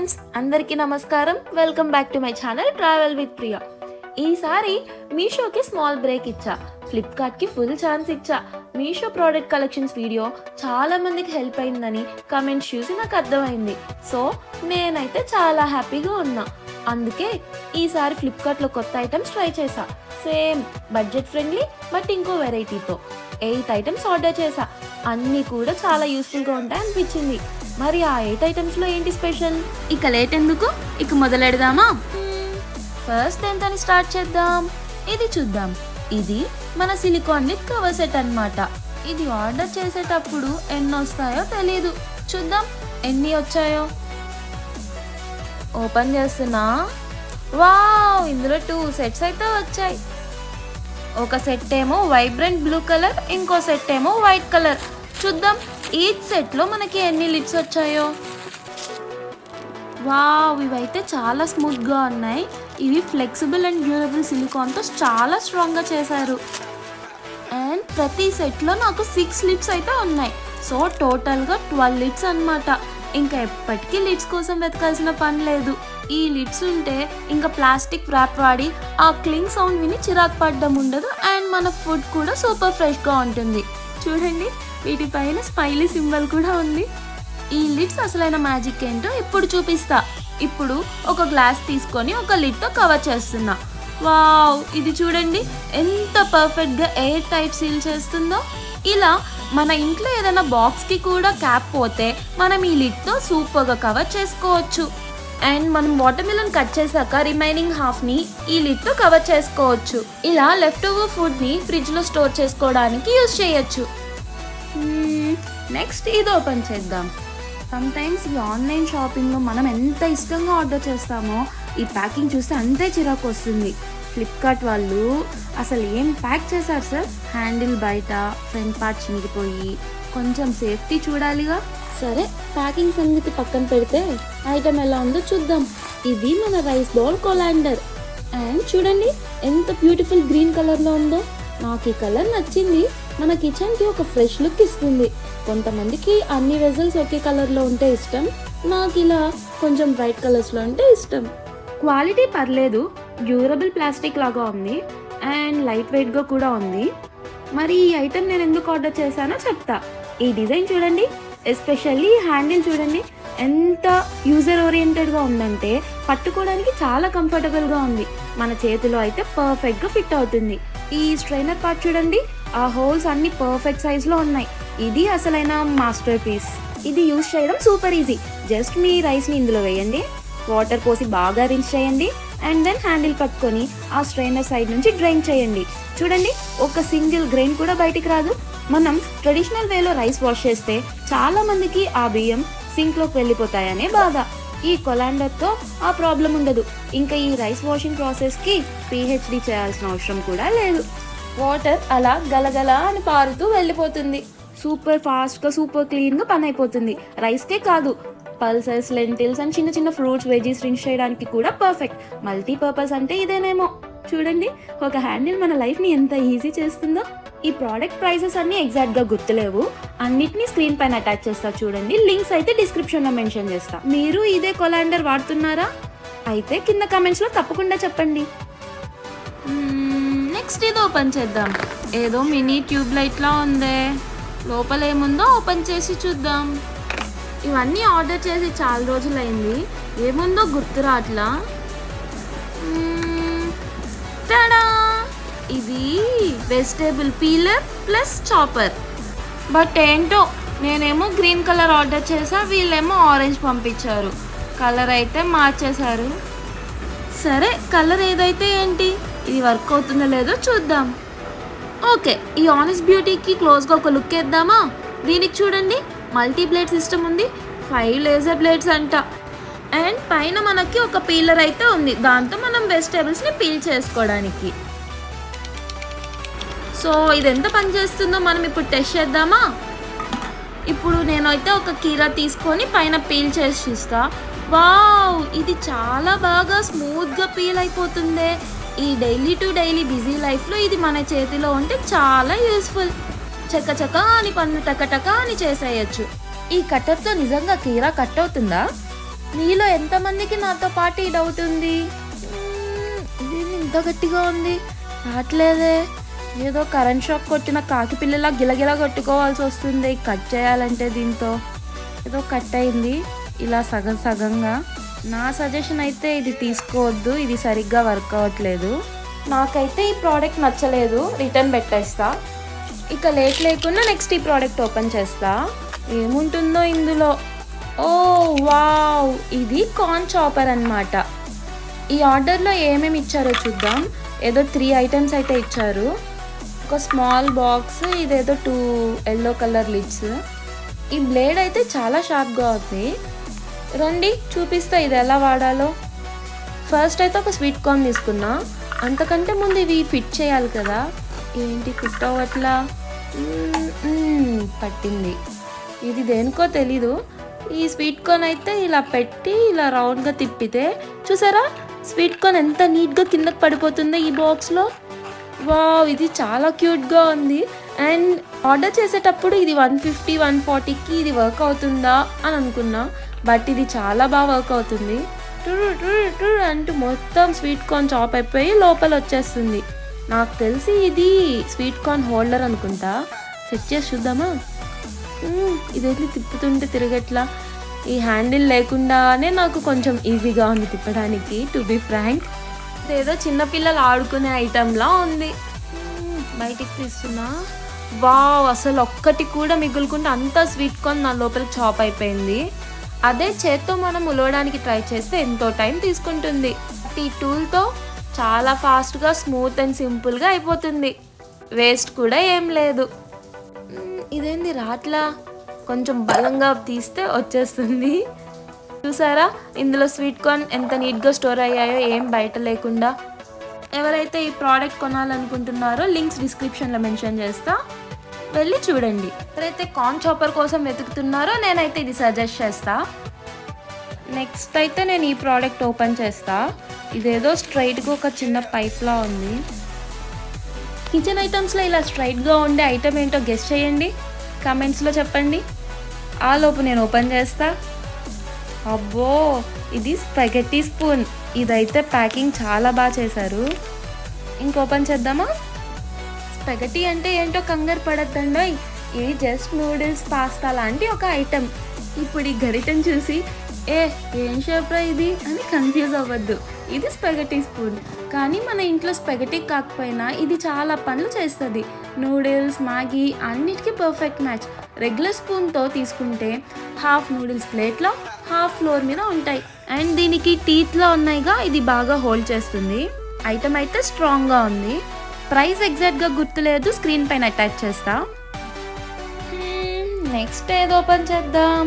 Friends, అందరికీ నమస్కారం. Welcome back to my channel travel with Priya. ఈసారి మీషోకి స్మాల్ బ్రేక్ ఇచ్చా, ఫ్లిప్కార్ట్కి ఫుల్ ఛాన్స్ ఇచ్చా. మీషో ప్రోడక్ట్ కలెక్షన్స్ వీడియో చాలా మందికి హెల్ప్ అయిందని కమెంట్స్ చూసి నాకు అర్థమైంది. సో నేనైతే చాలా హ్యాపీగా ఉన్నా. అందుకే ఈసారి ఫ్లిప్కార్ట్లో కొత్త ఐటమ్స్ ట్రై చేశా. సేమ్ బడ్జెట్ ఫ్రెండ్లీ బట్ ఇంకో వెరైటీతో 8 ఐటమ్స్ ఆర్డర్ చేశా. అన్నీ కూడా చాలా యూస్ఫుల్గా ఉంటాయి అనిపించింది. మరి ఆ 8 ఐటమ్స్లో ఏంటి స్పెషల్? ఇక లేట్ ఎందుకు, ఇక మొదలెడదామా? ఫస్ట్ ఎంతని స్టార్ట్ చేద్దాం. ఇది చూద్దాం. ఇది మన సిలికాన్ లిడ్ కవర్ సెట్ అన్నమాట. ఇది ఆర్డర్ చేసేటప్పుడు ఎన్ని వస్తాయో తెలీదు. చూద్దాం ఎన్ని వచ్చాయో. ఓపెన్ చేస్తున్నా. వావ్, ఇందులో 2 సెట్స్ అయితే వచ్చాయి. ఒక సెట్ ఏమో వైబ్రెంట్ బ్లూ కలర్, ఇంకో సెట్ ఏమో వైట్ కలర్. చూద్దాం ఈచ్ సెట్లో మనకి ఎన్ని లిడ్స్ వచ్చాయో. వావ్, ఇవైతే చాలా స్మూత్గా ఉన్నాయి. ఇవి ఫ్లెక్సిబుల్ అండ్ డ్యూరబుల్ సిలికాన్తో చాలా స్ట్రాంగ్గా చేశారు. అండ్ ప్రతి సెట్లో నాకు 6 లిడ్స్ అయితే ఉన్నాయి. సో టోటల్గా 12 లిడ్స్ అన్నమాట. ఇంకా ఎప్పటికీ లిడ్స్ కోసం వెతకాల్సిన పని లేదు. ఈ లిడ్స్ ఉంటే ఇంకా ప్లాస్టిక్ ర్యాప్ వాడి ఆ క్లింగ్ సౌండ్ విని చిరాకు పడడం ఉండదు. అండ్ మన ఫుడ్ కూడా సూపర్ ఫ్రెష్గా ఉంటుంది. చూడండి, వీటిపైన స్మైలీ సింబల్ కూడా ఉంది. ఈ లిడ్స్ అసలైన మ్యాజిక్ ఏంటో ఇప్పుడు చూపిస్తా. ఇప్పుడు ఒక గ్లాస్ తీసుకొని ఒక లిడ్తో కవర్ చేస్తున్నా. వావ్, ఇది చూడండి ఎంత పర్ఫెక్ట్గా ఎయిర్ టైట్ సీల్ చేస్తుందో. ఇలా మన ఇంట్లో ఏదైనా బాక్స్కి కూడా క్యాప్ పోతే మనం ఈ లిడ్తో సూపర్గా కవర్ చేసుకోవచ్చు. అండ్ మనం వాటర్ మిలన్ కట్ చేశాక రిమైనింగ్ హాఫ్ని ఈ లిడ్తో కవర్ చేసుకోవచ్చు. ఇలా లెఫ్ట్ ఓవర్ ఫుడ్ని ఫ్రిడ్జ్లో స్టోర్ చేసుకోవడానికి యూజ్ చేయొచ్చు. నెక్స్ట్ ఇది ఓపెన్ చేద్దాం. సమ్టైమ్స్ ఈ ఆన్లైన్ షాపింగ్లో మనం ఎంత ఇష్టంగా ఆర్డర్ చేస్తామో ఈ ప్యాకింగ్ చూస్తే అంతే చిరాకు వస్తుంది. ఫ్లిప్కార్ట్ వాళ్ళు అసలు ఏం ప్యాక్ చేశారు సార్. హ్యాండిల్ బయట, ఫ్రంట్ పార్ట్ చినిగిపోయి, కొంచెం సేఫ్టీ చూడాలిగా. సరే, ప్యాకింగ్ సంగతి పక్కన పెడితే ఐటమ్ ఎలా ఉందో చూద్దాం. ఇది మన రైస్ బౌల్ కొలాండర్. అండ్ చూడండి ఎంత బ్యూటిఫుల్ గ్రీన్ కలర్లో ఉందో. నాకు ఈ కలర్ నచ్చింది. మన కిచెన్కి ఒక ఫ్రెష్ లుక్ ఇస్తుంది. కొంతమందికి అన్ని వెజల్స్ ఒకే కలర్లో ఉంటే ఇష్టం. నాకు ఇలా కొంచెం బ్రైట్ కలర్స్లో ఉంటే ఇష్టం. క్వాలిటీ పర్లేదు, డ్యూరబుల్ ప్లాస్టిక్ లాగా ఉంది అండ్ లైట్ వెయిట్గా కూడా ఉంది. మరి ఈ ఐటమ్ నేను ఎందుకు ఆర్డర్ చేశానో చెప్తా. ఈ డిజైన్ చూడండి, ఎస్పెషల్లీ హ్యాండిల్ చూడండి ఎంత యూజర్ ఓరియంటెడ్గా ఉందంటే పట్టుకోవడానికి చాలా కంఫర్టబుల్గా ఉంది. మన చేతిలో అయితే పర్ఫెక్ట్గా ఫిట్ అవుతుంది. ఈ స్ట్రైనర్ పార్ట్ చూడండి, ఆ హోల్స్ అన్ని పర్ఫెక్ట్ సైజ్లో ఉన్నాయి. ఇది అసలైన మాస్టర్ పీస్. ఇది యూజ్ చేయడం సూపర్ ఈజీ. జస్ట్ మీ రైస్ని ఇందులో వేయండి, వాటర్ పోసి బాగా రిన్స్ చేయండి అండ్ దెన్ హ్యాండిల్ పట్టుకొని ఆ స్ట్రైనర్ సైడ్ నుంచి డ్రైన్ చేయండి. చూడండి, ఒక సింగిల్ గ్రెయిన్ కూడా బయటికి రాదు. మనం ట్రెడిషనల్ వేలో రైస్ వాష్ చేస్తే చాలా మందికి ఆ బియ్యం సింక్లోకి వెళ్ళిపోతాయనే బాధ. ఈ కొలాండర్తో ఆ ప్రాబ్లం ఉండదు. ఇంకా ఈ రైస్ వాషింగ్ ప్రాసెస్కి పిహెచ్డి చేయాల్సిన అవసరం కూడా లేదు. వాటర్ అలా గలగల అని పారుతూ వెళ్ళిపోతుంది. సూపర్ ఫాస్ట్గా, సూపర్ క్లీన్గా పని అయిపోతుంది. రైస్కే కాదు, పల్సెస్, లెంటిల్స్ అండ్ చిన్న చిన్న ఫ్రూట్స్, వెజీస్ రిన్స్ చేయడానికి కూడా పర్ఫెక్ట్. మల్టీపర్పస్ అంటే ఇదేనేమో. చూడండి, ఒక హ్యాండిల్ మన లైఫ్ని ఎంత ఈజీ చేస్తుందో. ఈ ప్రోడక్ట్ ప్రైసెస్ అన్నీ ఎగ్జాక్ట్గా గుర్తులేవు. అన్నిటినీ స్క్రీన్ పైన అటాచ్ చేస్తా చూడండి. లింక్స్ అయితే డిస్క్రిప్షన్లో మెన్షన్ చేస్తా. మీరు ఇదే కొలాండర్ వాడుతున్నారా? అయితే కింద కమెంట్స్లో తప్పకుండా చెప్పండి. నెక్స్ట్ ఇది ఓపెన్ చేద్దాం. ఏదో మినీ ట్యూబ్ లైట్లా ఉందే. లోపల ఏముందో ఓపెన్ చేసి చూద్దాం. ఇవన్నీ ఆర్డర్ చేసి చాలా రోజులైంది, ఏముందో గుర్తు రాట్లా. టడా, ఇది vegetable peeler plus chopper. But ఏంటో, నేనేమో గ్రీన్ కలర్ ఆర్డర్ చేసా, వీళ్ళేమో ఆరెంజ్ పంపించారు. కలర్ అయితే మార్చేశారు. సరే, కలర్ ఏదైతే ఏంటి, ఇది వర్క్ అవుతుందో లేదో చూద్దాం. ఓకే, ఈ ఆనెస్ట్ బ్యూటీకి క్లోజ్గా ఒక లుక్ వేద్దామా. దీనికి చూడండి, మల్టీ బ్లేడ్ సిస్టమ్ ఉంది, 5 లేజర్ బ్లేడ్స్ అంట. అండ్ పైన మనకి ఒక పీలర్ అయితే ఉంది, దాంతో మనం వెజిటేబుల్స్ని పీల్ చేసుకోవడానికి. సో ఇది ఎంత పనిచేస్తుందో మనం ఇప్పుడు టెస్ట్ చేద్దామా. ఇప్పుడు నేనైతే ఒక కీరా తీసుకొని పైన పీల్ చేసి చూస్తా. వావ్, ఇది చాలా బాగా స్మూత్గా పీల్ అయిపోతుంది. ఈ డైలీ టు డైలీ బిజీ లైఫ్లో ఇది మన చేతిలో ఉంటే చాలా యూస్ఫుల్. చక్క అని పన్ను టక అని చేసేయచ్చు. ఈ కట్టర్తో నిజంగా కీరా కట్ అవుతుందా? మీలో ఎంతమందికి నాతో పాటు ఈ డౌట్ ఉంది? ఇది ఇంత గట్టిగా ఉంది, రావట్లేదే. ఏదో కరెంట్ షాక్ కొట్టిన కాకి పిల్లలా గిలగిలా కొట్టుకోవాల్సి వస్తుంది కట్ చేయాలంటే. దీంతో ఏదో కట్ అయింది ఇలా సగం సగంగా. నా సజెషన్ అయితే ఇది తీసుకోవద్దు, ఇది సరిగ్గా వర్క్ అవ్వట్లేదు. నాకైతే ఈ ప్రోడక్ట్ నచ్చలేదు, రిటర్న్ పెట్టేస్తా. ఇక లేట్ లేకుండా నెక్స్ట్ ఈ ప్రోడక్ట్ ఓపెన్ చేస్తా. ఏముంటుందో ఇందులో. ఓ వావ్, ఇది కార్న్ చాపర్ అన్నమాట. ఈ ఆర్డర్లో ఏమేమి ఇచ్చారో చూద్దాం. ఏదో 3 ఐటమ్స్ అయితే ఇచ్చారు. ఒక స్మాల్ బాక్స్, ఇదేదో 2 ఎల్లో కలర్ లిడ్స్. ఈ బ్లేడ్ అయితే చాలా షార్ప్గా ఉంది. రండి చూపిస్తా ఇది ఎలా వాడాలో. ఫస్ట్ అయితే ఒక స్వీట్ కార్న్ తీసుకున్నా. అంతకంటే ముందు ఇవి ఫిట్ చేయాలి కదా. ఏంటి ఫిట్ అవ్వట్లా? పట్టింది. ఇది దేనికో తెలీదు. ఈ స్వీట్ కార్న్ అయితే ఇలా పెట్టి ఇలా రౌండ్గా తిప్పితే చూసారా స్వీట్ కార్న్ ఎంత నీట్గా కిందకి పడిపోతుందో ఈ బాక్స్లో. వావ్, ఇది చాలా క్యూట్గా ఉంది. అండ్ ఆర్డర్ చేసేటప్పుడు ఇది 150, 140కి ఇది వర్క్ అవుతుందా అని అనుకున్నా. బట్ ఇది చాలా బాగా వర్క్ అవుతుంది. అంటూ మొత్తం స్వీట్ కార్న్ చాప్ అయిపోయి లోపల వచ్చేస్తుంది. నాకు తెలిసి ఇది స్వీట్ కార్న్ హోల్డర్ అనుకుంటా. సెట్ చేసి చూద్దామా? ఇదేంటి తిప్పుతుంటే తిరగట్లా. ఈ హ్యాండిల్ లేకుండానే నాకు కొంచెం ఈజీగా ఉంది తిప్పడానికి, టు బి ఫ్రాంక్. ఇదేదో చిన్నపిల్లలు ఆడుకునే ఐటెంలా ఉంది. బయటికి తీస్తున్నా. వావ్, అసలు ఒక్కటి కూడా మిగులుకుంటే అంతా స్వీట్ కార్న్ నా లోపలికి చాప్ అయిపోయింది. అదే చేత్తో మనం ఉలవడానికి ట్రై చేస్తే ఎంతో టైం తీసుకుంటుంది. ఈ టూల్తో చాలా ఫాస్ట్గా, స్మూత్ అండ్ సింపుల్గా అయిపోతుంది. వేస్ట్ కూడా ఏం లేదు. ఇదేంది రాట్లా? కొంచెం బలంగా తీస్తే వచ్చేస్తుంది. చూసారా ఇందులో స్వీట్ కార్న్ ఎంత నీట్గా స్టోర్ అయ్యాయో, ఏం బయట లేకుండా. ఎవరైతే ఈ ప్రోడక్ట్ కొనాలనుకుంటున్నారో లింక్స్ డిస్క్రిప్షన్లో మెన్షన్ చేస్తా, వెళ్ళి చూడండి. ఎవరైతే కార్న్ చాపర్ కోసం వెతుకుతున్నారో నేనైతే ఇది సజెస్ట్ చేస్తా. నెక్స్ట్ అయితే నేను ఈ ప్రోడక్ట్ ఓపెన్ చేస్తా. ఇదేదో స్ట్రైట్గా ఒక చిన్న పైప్లా ఉంది. కిచెన్ ఐటమ్స్లో ఇలా స్ట్రైట్గా ఉండే ఐటమ్ ఏంటో గెస్ చేయండి, కమెంట్స్లో చెప్పండి. ఆ లోపు నేను ఓపెన్ చేస్తా. అబ్బో, ఇది స్పగెటీ స్పూన్. ఇదైతే ప్యాకింగ్ చాలా బాగా చేశారు. ఓపెన్ చేద్దామా? స్పగెటీ అంటే ఏంటో కంగారు పడద్దండి, ఇది జస్ట్ నూడిల్స్, పాస్తా లాంటి ఒక ఐటెం. ఇప్పుడు ఈ గరిటెను చూసి ఏం షేప్రా ఇది అని కన్ఫ్యూజ్ అవ్వద్దు. ఇది స్పగెటీ స్పూన్. కానీ మన ఇంట్లో స్పగెటీ కాకపోయినా ఇది చాలా పనులు చేస్తుంది. నూడిల్స్, మ్యాగీ అన్నిటికీ పర్ఫెక్ట్ మ్యాచ్. రెగ్యులర్ స్పూన్తో తీసుకుంటే హాఫ్ నూడిల్స్ ప్లేట్లో, హాఫ్ ఫ్లోర్ మీద ఉంటాయి. అండ్ దీనికి టీత్లో ఉన్నాయిగా, ఇది బాగా హోల్డ్ చేస్తుంది. ఐటమ్ అయితే స్ట్రాంగ్గా ఉంది. ప్రైస్ ఎగ్జాక్ట్గా గుర్తులేదు, స్క్రీన్ పైన అటాచ్ చేస్తా. నెక్స్ట్ ఏదో ఓపెన్ చేద్దాం.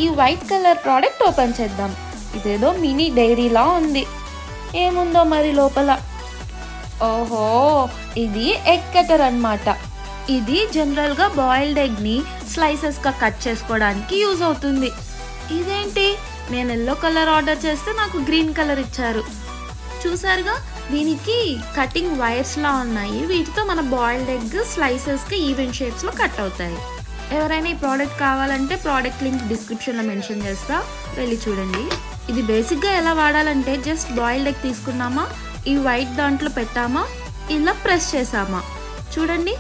ఈ వైట్ కలర్ ప్రోడక్ట్ ఓపెన్ చేద్దాం. ఇదేదో మినీ డైరీలా ఉంది. ఏముందో మరి లోపల. ఓహో, ఇది ఎగ్ కటర్ అన్నమాట. ఇది జనరల్గా బాయిల్డ్ ఎగ్ని స్లైసెస్గా కట్ చేసుకోవడానికి యూజ్ అవుతుంది. ఇదేంటి, నేను ఎల్లో కలర్ ఆర్డర్ చేస్తే నాకు గ్రీన్ కలర్ ఇచ్చారు. చూసారుగా, దీనికి కటింగ్ వైర్స్లా ఉన్నాయి. వీటితో మన బాయిల్డ్ ఎగ్ స్లైసెస్కి ఈవెన్ షేప్స్లో కట్ అవుతాయి. ఎవరైనా ఈ ప్రోడక్ట్ కావాలంటే ప్రోడక్ట్ లింక్ డిస్క్రిప్షన్లో మెన్షన్ చేస్తా, వెళ్ళి చూడండి. ఇది బేసిక్గా ఎలా వాడాలంటే జస్ట్ బాయిల్డ్ ఎగ్ తీసుకున్నామా, ఈ వైట్ దాంట్లో పెట్టామా, ఇలా ప్రెస్ చేసామా, చూడండి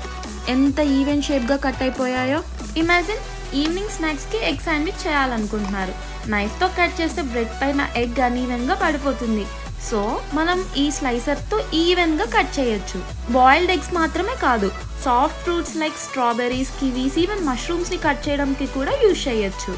ఎంత ఈవెన్ షేప్గా కట్ అయిపోయాయో. ఇమాజిన్ ఈవినింగ్ స్నాక్స్కి ఎగ్ శాండ్విచ్ చేయాలనుకుంటున్నారు. నైఫ్తో కట్ చేస్తే బ్రెడ్ పైన ఎగ్ అన్ఈవెన్గా పడిపోతుంది. సో మనం ఈ స్లైసర్తో ఈవెన్గా కట్ చేయొచ్చు. బాయిల్డ్ ఎగ్స్ మాత్రమే కాదు, soft fruits like strawberries, kiwis, even మష్రూమ్స్ని కట్ చేయడానికి కూడా యూజ్ చేయొచ్చు.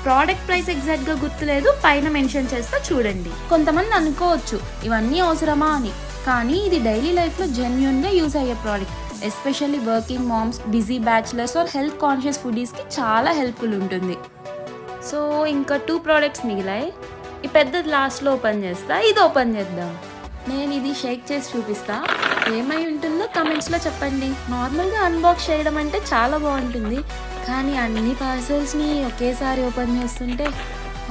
ప్రోడక్ట్ ప్రైస్ ఎగ్జాక్ట్గా గుర్తులేదు, పైన మెన్షన్ చేస్తా చూడండి. కొంతమంది అనుకోవచ్చు ఇవన్నీ అవసరమా అని, కానీ ఇది డైలీ లైఫ్లో జెన్యూన్గా యూజ్ అయ్యే product. Especially working moms, busy bachelors or health conscious ఫుడీస్కి చాలా హెల్ప్ఫుల్ ఉంటుంది. సో ఇంకా 2 ప్రోడక్ట్స్ మిగిలాయి. ఈ పెద్దది లాస్ట్లో ఓపెన్ చేస్తా. ఇది ఓపెన్ చేద్దాం. నేను ఇది షేక్ చేసి చూపిస్తా, ఏమై ఉంటుందో కమెంట్స్లో చెప్పండి. నార్మల్గా అన్బాక్స్ చేయడం అంటే చాలా బాగుంటుంది, కానీ అన్ని పార్సెల్స్ని ఒకేసారి ఓపెన్ చేస్తుంటే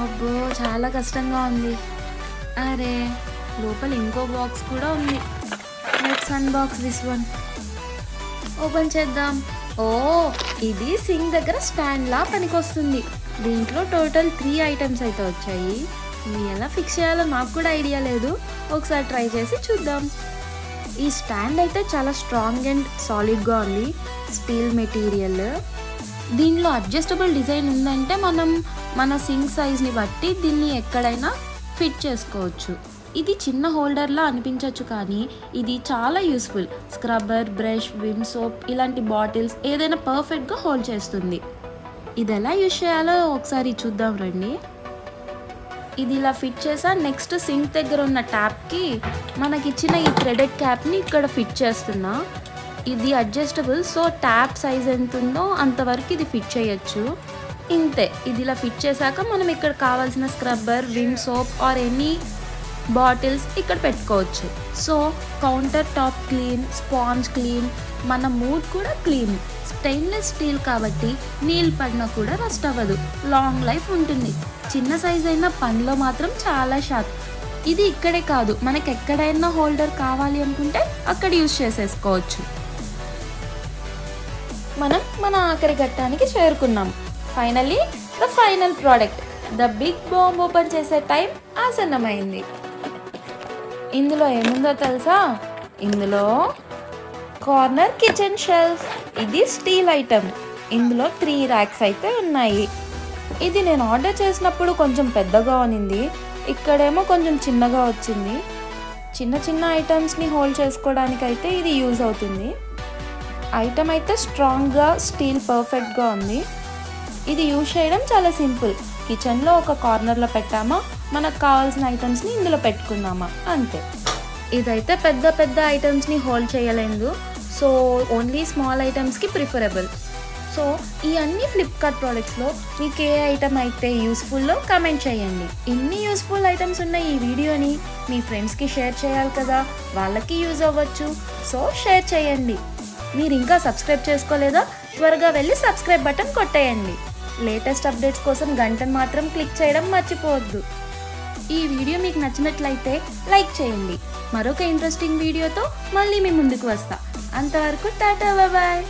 అబ్బో చాలా కష్టంగా ఉంది. అరే, లోపల ఇంకో బాక్స్ కూడా ఉంది. Let's unbox this one. Open చేద్దాం. ఓ, ఇది సింక్ దగ్గర స్టాండ్లా పనికొస్తుంది. దీంట్లో టోటల్ 3 ఐటమ్స్ అయితే వచ్చాయి. ఇవి ఎలా ఫిక్స్ చేయాలో నాకు కూడా ఐడియా లేదు. ఒకసారి ట్రై చేసి చూద్దాం. ఈ స్టాండ్ అయితే చాలా స్ట్రాంగ్ అండ్ సాలిడ్గా ఉంది. Steel material. దీనిలో అడ్జస్టబుల్ డిజైన్ ఉందంటే మనం మన సింక్ సైజ్ని బట్టి దీన్ని ఎక్కడైనా ఫిట్ చేసుకోవచ్చు. ఇది చిన్న హోల్డర్లా అనిపించవచ్చు, కానీ ఇది చాలా useful. Scrubber, brush, Vim soap ఇలాంటి బాటిల్స్ ఏదైనా పర్ఫెక్ట్గా హోల్డ్ చేస్తుంది. ఇది ఎలా యూజ్ చేయాలో ఒకసారి చూద్దాం రండి. ఇది ఇలా ఫిట్ చేసా. నెక్స్ట్ సింక్ దగ్గర ఉన్న ట్యాప్కి మనకిచ్చిన ఈ థ్రెడెడ్ క్యాప్ని ఇక్కడ ఫిట్ చేస్తున్నా. ఇది అడ్జస్టబుల్, సో ట్యాప్ సైజ్ ఎంత ఉందో అంతవరకు ఇది ఫిట్ చేయొచ్చు. ఇంతే. ఇది ఇలా ఫిట్ చేశాక మనం ఇక్కడ కావాల్సిన scrubber, Vim soap or any bottles ఇక్కడ పెట్టుకోవచ్చు. So counter top clean, sponge clean, మన మూడ్ కూడా క్లీన్. స్టెయిన్లెస్ స్టీల్ కాబట్టి నీళ్ళు పడినా కూడా రస్ట్ అవ్వదు, లాంగ్ లైఫ్ ఉంటుంది. చిన్న సైజ్ అయినా పనిలో మాత్రం చాలా షార్ప్. ఇది ఇక్కడే కాదు, మనకి ఎక్కడైనా హోల్డర్ కావాలి అనుకుంటే అక్కడ యూజ్ చేసేసుకోవచ్చు. మనం మన ఆఖరి ఘట్టానికి చేరుకున్నాం. Finally the final product, the big bomb open చేసే టైం ఆసన్నమైంది. ఇందులో ఏముందో తెలుసా? ఇందులో కార్నర్ కిచెన్ షెల్ఫ్. ఇది స్టీల్ ఐటమ్. ఇందులో 3 ర్యాక్స్ అయితే ఉన్నాయి. ఇది నేను ఆర్డర్ చేసినప్పుడు కొంచెం పెద్దగా ఉన్నింది, ఇక్కడేమో కొంచెం చిన్నగా వచ్చింది. చిన్న చిన్న ఐటమ్స్ని హోల్డ్ చేసుకోవడానికి అయితే ఇది యూజ్ అవుతుంది. ఐటమ్ అయితే స్ట్రాంగ్గా స్టీల్ పర్ఫెక్ట్గా ఉంది. ఇది యూజ్ చేయడం చాలా సింపుల్. కిచెన్లో ఒక కార్నర్లో పెట్టామా, మనకు కావాల్సిన ఐటమ్స్ని ఇందులో పెట్టుకున్నామా, అంతే. ఇదైతే పెద్ద పెద్ద ఐటమ్స్ని హోల్డ్ చేయలేదు, సో ఓన్లీ స్మాల్ ఐటమ్స్కి ప్రిఫరబుల్. సో ఈ అన్ని ఫ్లిప్కార్ట్ ప్రోడక్ట్స్లో మీకు ఏ ఐటమ్ అయితే యూస్ఫుల్లో కమెంట్ చేయండి. ఇన్ని యూస్ఫుల్ ఐటమ్స్ ఉన్న ఈ వీడియోని మీ ఫ్రెండ్స్కి షేర్ చేయాలి కదా, వాళ్ళకి యూజ్ అవ్వచ్చు. సో షేర్ చేయండి. మీరు ఇంకా సబ్స్క్రైబ్ చేసుకోలేదా? త్వరగా వెళ్ళి సబ్స్క్రైబ్ బటన్ కొట్టేయండి. లేటెస్ట్ అప్డేట్స్ కోసం గంటను మాత్రం క్లిక్ చేయడం మర్చిపోవద్దు. ఈ వీడియో మీకు నచ్చినట్లయితే లైక్ చేయండి. మరొక ఇంట్రెస్టింగ్ వీడియోతో మళ్ళీ మీ ముందుకు వస్తా. అంతవరకు టాటా, బాయ్.